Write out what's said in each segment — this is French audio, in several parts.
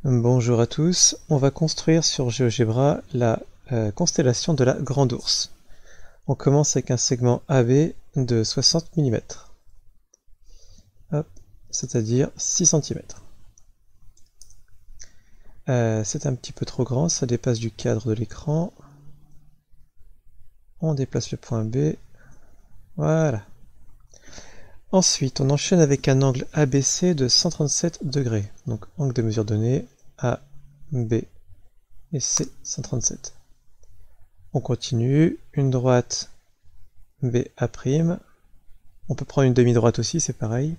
Bonjour à tous, on va construire sur GeoGebra la constellation de la Grande Ourse. On commence avec un segment AB de 60 mm, c'est-à-dire 6 cm. C'est un petit peu trop grand, ça dépasse du cadre de l'écran. On déplace le point B, voilà. Ensuite, on enchaîne avec un angle ABC de 137 degrés. Donc, angle de mesure donné, A, B et C, 137. On continue, une droite BA', on peut prendre une demi-droite aussi, c'est pareil.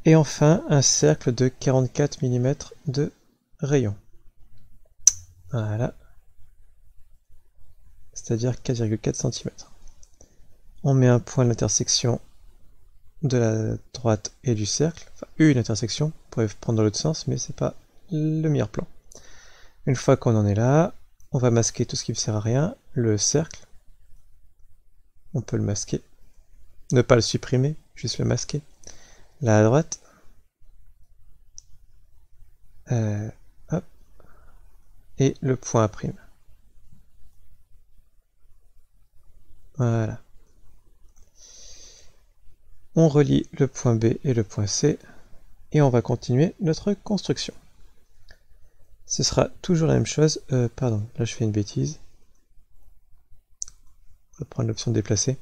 Et enfin, un cercle de 44 mm de rayon. Voilà. C'est-à-dire 4,4 cm. On met un point à l'intersection de la droite et du cercle, enfin une intersection, on pourrait prendre dans l'autre sens, mais c'est pas le meilleur plan. Une fois qu'on en est là, on va masquer tout ce qui ne sert à rien, le cercle, on peut le masquer, ne pas le supprimer, juste le masquer. Là à droite, hop, et le point A'. Voilà. On relie le point B et le point C, et on va continuer notre construction. Ce sera toujours la même chose, pardon, là je fais une bêtise. On va prendre l'option déplacer.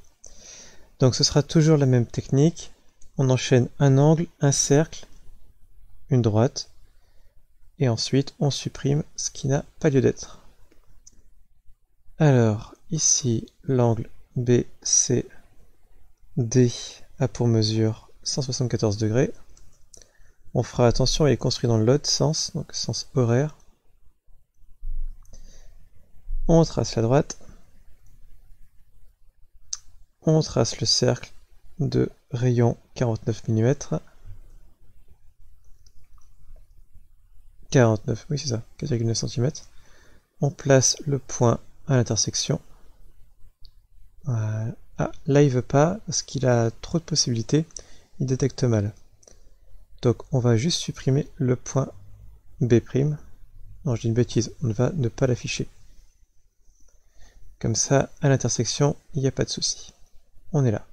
Donc ce sera toujours la même technique. On enchaîne un angle, un cercle, une droite, et ensuite on supprime ce qui n'a pas lieu d'être. Alors, ici, l'angle BCD a pour mesure 174 degrés. On fera attention, il est construit dans l'autre sens, donc sens horaire. On trace la droite. On trace le cercle de rayon 49 mm. 49, oui c'est ça, 4,9 cm. On place le point à l'intersection. Voilà. Ah, là il veut pas, parce qu'il a trop de possibilités, il détecte mal. Donc on va juste supprimer le point B'. Non, je dis une bêtise, on va ne pas l'afficher. Comme ça, à l'intersection, il n'y a pas de souci. On est là.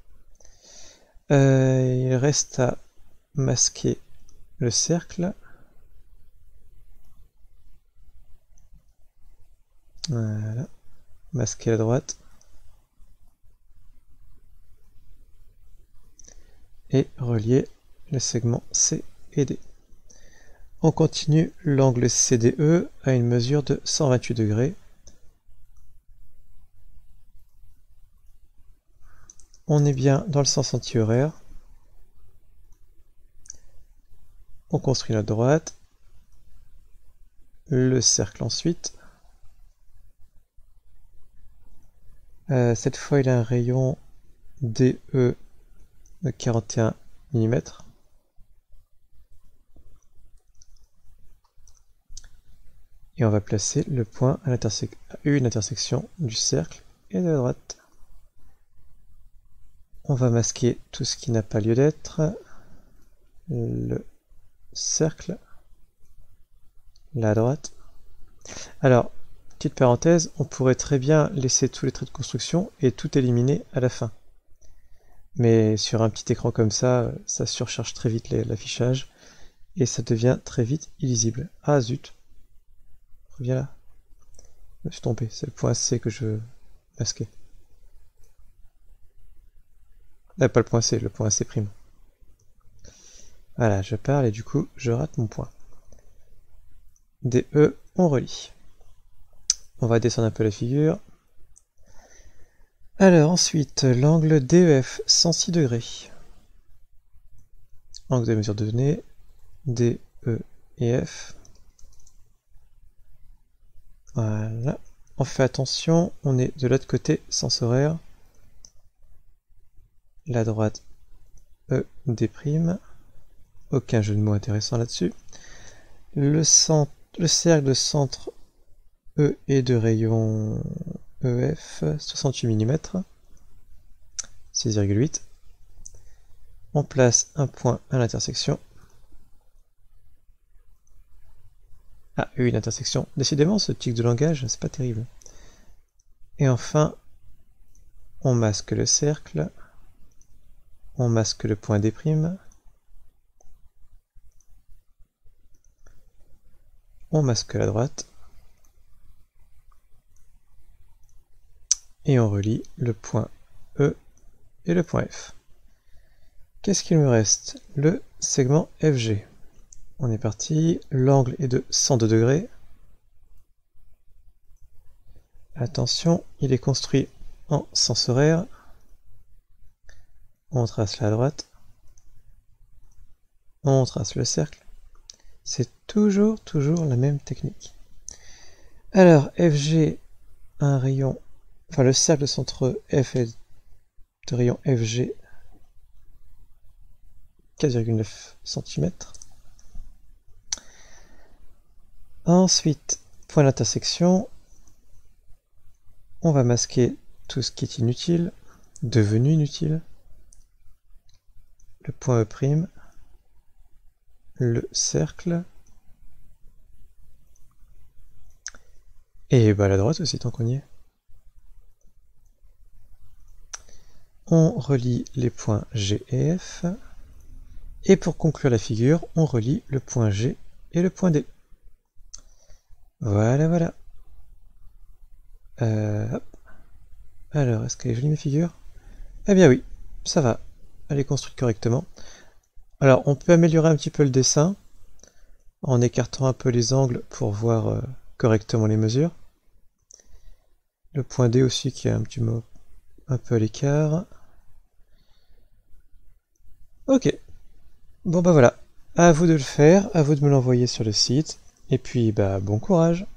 Il reste à masquer le cercle. Voilà. Masquer à droite. Et relier le segment C et D. On continue, l'angle CDE a une mesure de 128 degrés. On est bien dans le sens anti-horaire. On construit la droite. Le cercle ensuite. Cette fois, il a un rayon DE de 41 mm. Et on va placer le point à une intersection du cercle et de la droite. On va masquer tout ce qui n'a pas lieu d'être. Le cercle, la droite. Alors, petite parenthèse, on pourrait très bien laisser tous les traits de construction et tout éliminer à la fin. Mais sur un petit écran comme ça surcharge très vite l'affichage et ça devient très vite illisible. Ah zut, reviens là. Je me suis trompé, c'est le point C que je masquais. Pas le point C, le point C'. Voilà, je parle et du coup je rate mon point. DE, on relie. On va descendre un peu la figure. Alors ensuite, l'angle DEF, 106 degrés. Angle de mesure de données, DE et F. Voilà. On fait attention, on est de l'autre côté, sens horaire. La droite, ED'. Aucun jeu de mots intéressant là-dessus. Le cercle de centre E et de rayon EF, 68 mm, 6,8. On place un point à l'intersection. Ah, une intersection. Décidément, ce tic de langage, c'est pas terrible. Et enfin, on masque le cercle. On masque le point D'. On masque la droite. Et on relie le point E et le point F. Qu'est-ce qu'il me reste? Le segment FG. On est parti. L'angle est de 102 degrés. Attention, il est construit en sens horaire. On trace la droite. On trace le cercle. C'est toujours la même technique. Alors, FG, un rayon, enfin le cercle de centre F est de rayon FG 4,9 cm. Ensuite, point d'intersection, on va masquer tout ce qui est inutile, devenu inutile, le point E', le cercle, et bah la droite aussi tant qu'on y est. On relie les points G et F, et pour conclure la figure, on relie le point G et le point D. Voilà. Hop. Alors, est-ce qu'elle est jolie ma figure? Eh bien oui, ça va, elle est construite correctement. Alors, on peut améliorer un petit peu le dessin, en écartant un peu les angles pour voir correctement les mesures. Le point D aussi qui a un petit mot un peu à l'écart. Ok, bon bah voilà, à vous de le faire, à vous de me l'envoyer sur le site, et puis bah bon courage.